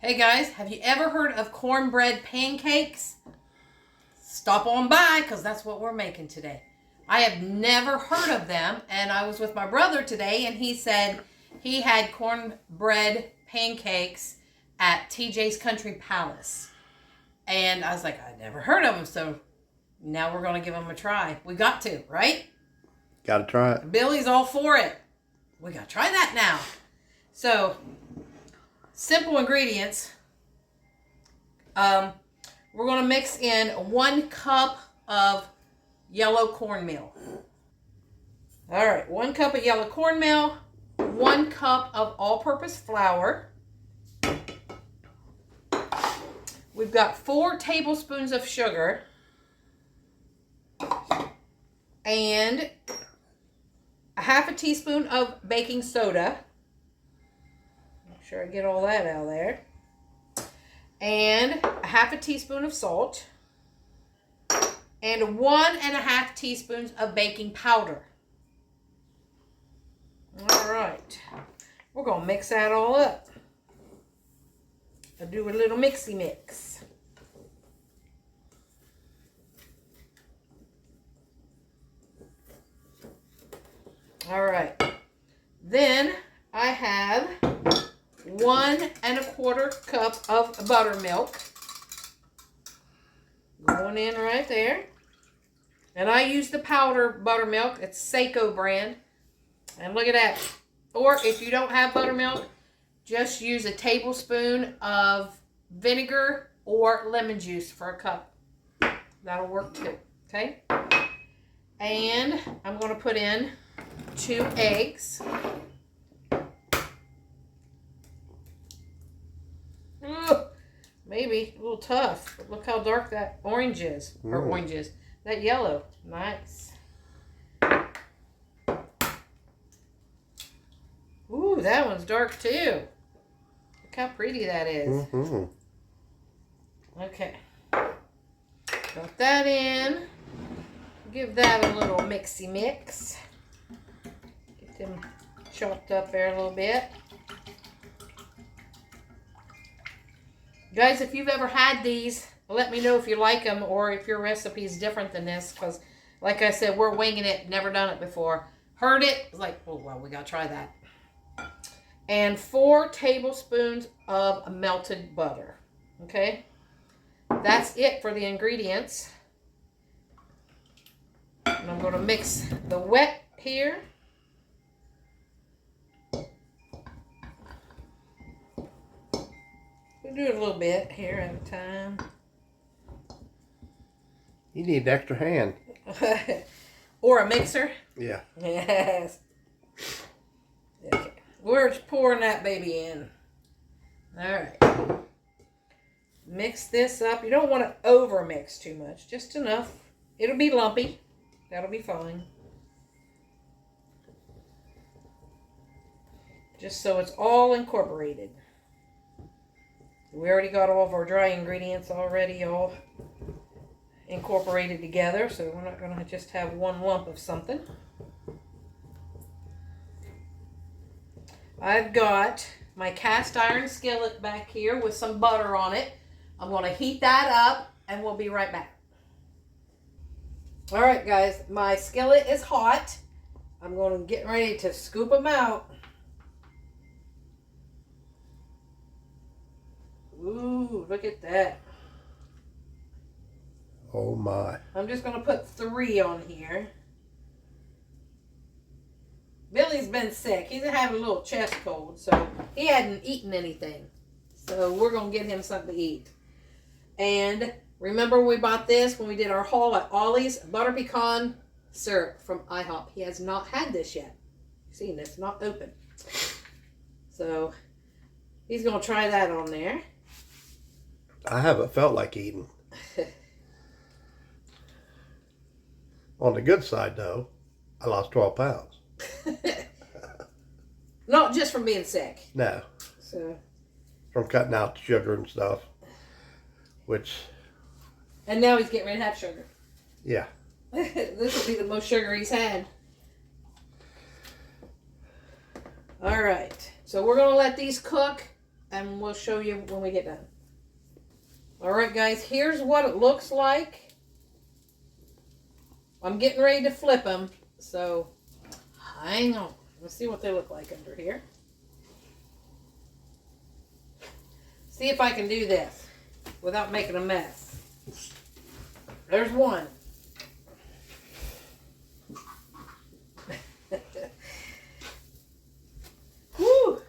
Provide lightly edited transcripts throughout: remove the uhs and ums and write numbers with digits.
Hey guys, have you ever heard of cornbread pancakes? Stop on by because that's what we're making today. I have never heard of them, and I was with my brother today and he said he had cornbread pancakes at TJ's Country Palace. And I was like, I never heard of them, so now we're going to give them a try. We got to, right? Got to try it. Billy's all for it. We got to try that now. So, simple ingredients. We're going to mix in 1 cup of yellow cornmeal. All right, 1 cup of yellow cornmeal, 1 cup of all-purpose flour. We've got 4 tablespoons of sugar and a half a teaspoon of baking soda. Make sure I get all that out of there. And a half a teaspoon of salt. And 1.5 teaspoons of baking powder. All right. We're going to mix that all up. I'll do a little mixy mix. All right. Then I have 1.25 cup of buttermilk going in right there. And I use the powder buttermilk. It's Seiko brand. And look at that. Or if you don't have buttermilk, just use a tablespoon of vinegar or lemon juice for a cup. That'll work too. Okay? And I'm going to put in 2 eggs. Ugh, maybe a little tough, but look how dark that orange is. Or orange is. That yellow. Nice. Ooh, that one's dark too. Look how pretty that is. Okay. Got that in. Give that a little mixy mix. Get them chopped up there a little bit. Guys, if you've ever had these, let me know if you like them or if your recipe is different than this. Because, like I said, we're winging it. Never done it before. Heard it. Was like, oh, well, we got to try that. And 4 tablespoons of melted butter. Okay? That's it for the ingredients. And I'm going to mix the wet here. We'll do it a little bit here at a time. You need an extra hand. Or a mixer. Yeah. Yes. Okay. We're just pouring that baby in. All right. Mix this up. You don't want to over mix too much. Just enough. It'll be lumpy. That'll be fine. Just so it's all incorporated. We already got all of our dry ingredients already all incorporated together, so we're not going to just have one lump of something. I've got my cast iron skillet back here with some butter on it. I'm going to heat that up and we'll be right back. All right, guys, my skillet is hot. I'm going to get ready to scoop them out. Ooh, look at that. Oh my. I'm just going to put 3 on here. Billy's been sick. He's having a little chest cold, so he hadn't eaten anything. So we're going to get him something to eat. And remember we bought this when we did our haul at Ollie's butter pecan syrup from IHOP. He has not had this yet. See, it's not open. So he's going to try that on there. I haven't felt like eating. On the good side, though, I lost 12 pounds. Not just from being sick. No. So. From cutting out the sugar and stuff. Which. And now he's getting ready to have sugar. Yeah. This will be the most sugar he's had. All right. So we're going to let these cook and we'll show you when we get done. All right, guys, here's what it looks like. I'm getting ready to flip them, so hang on. Let's see what they look like under here. See if I can do this without making a mess. There's one. Woo!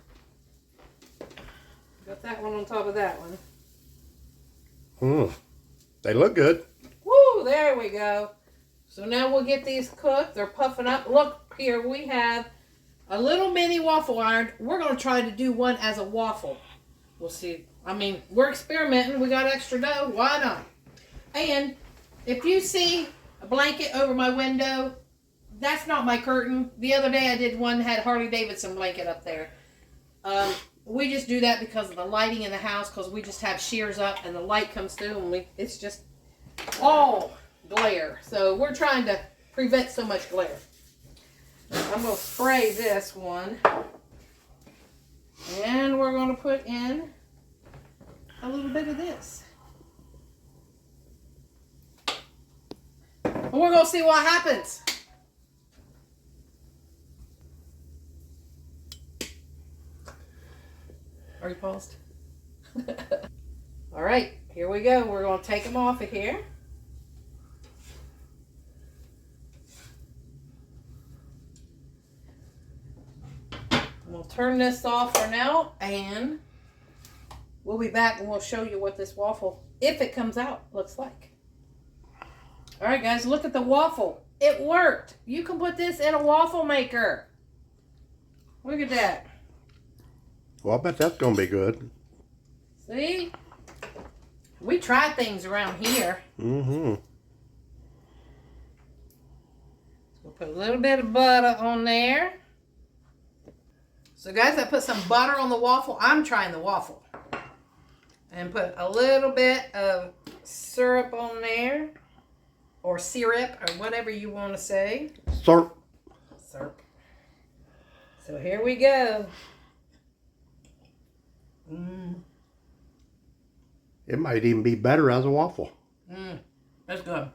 Got that one on top of that one. They look good. Woo! There we go. So now we'll get these cooked. They're puffing up. Look here, we have a little mini waffle iron. We're going to try to do one as a waffle. We'll see. I mean, we're experimenting. We got extra dough. Why not? And if you see a blanket over my window, that's not my curtain. The other day I did one that had Harley Davidson blanket up there. We just do that because of the lighting in the house, because we just have shears up and the light comes through and it's just all glare. So we're trying to prevent so much glare. I'm going to spray this one. And we're going to put in a little bit of this. And we're going to see what happens. Are you paused? All right, here we go. We're going to take them off of here. We'll turn this off for now, and we'll be back and we'll show you what this waffle, if it comes out, looks like. All right, guys, look at the waffle. It worked. You can put this in a waffle maker. Look at that. Well, I bet that's going to be good. See? We try things around here. Mm-hmm. We'll put a little bit of butter on there. So, guys, I put some butter on the waffle. I'm trying the waffle. And put a little bit of syrup on there. Or syrup, or whatever you want to say. Syrup. Syrup. So, here we go. It might even be better as a waffle. That's good.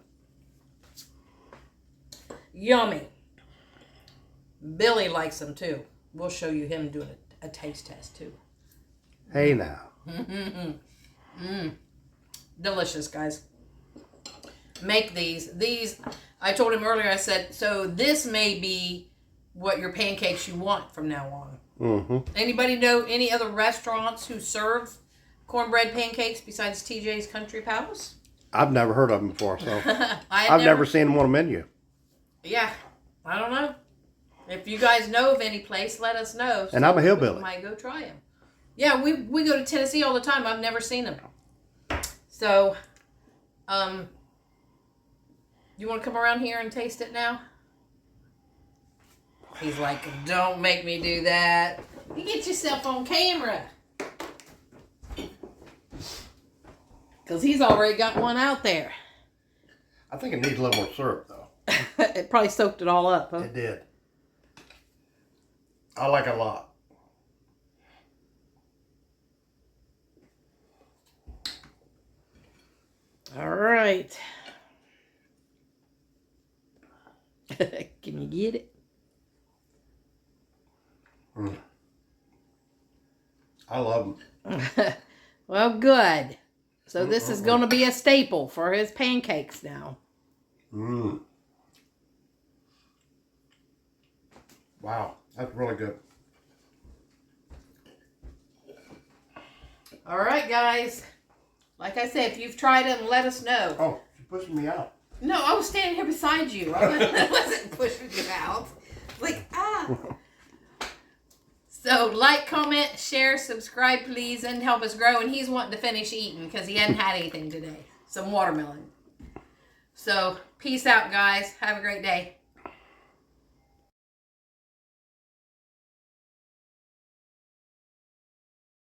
Yummy. Billy likes them too. We'll show you him doing a taste test too. Hey now. Delicious, guys. Make these. These, I told him earlier, I said, so this may be what your pancakes you want from now on. Anybody know any other restaurants who serve cornbread pancakes besides TJ's Country Palace? I've never heard of them before, so I've never seen them on a menu. Yeah, I don't know. If you guys know of any place, let us know. And I'm a hillbilly. We might go try them. Yeah, we go to Tennessee all the time. I've never seen them. So, you want to come around here and taste it now? He's like, don't make me do that. You get yourself on camera. Because he's already got one out there. I think it needs a little more syrup, though. It probably soaked it all up, huh? It did. I like it a lot. All right. Can you get it? I love them. Well, good. So this is going to be a staple for his pancakes now. Wow, that's really good. All right, guys. Like I said, if you've tried them, let us know. Oh, she's pushing me out. No, I was standing here beside you. I wasn't pushing you out. Like, ah. So, like, comment, share, subscribe, please, and help us grow. And he's wanting to finish eating because he hadn't had anything today. Some watermelon. So, peace out, guys. Have a great day.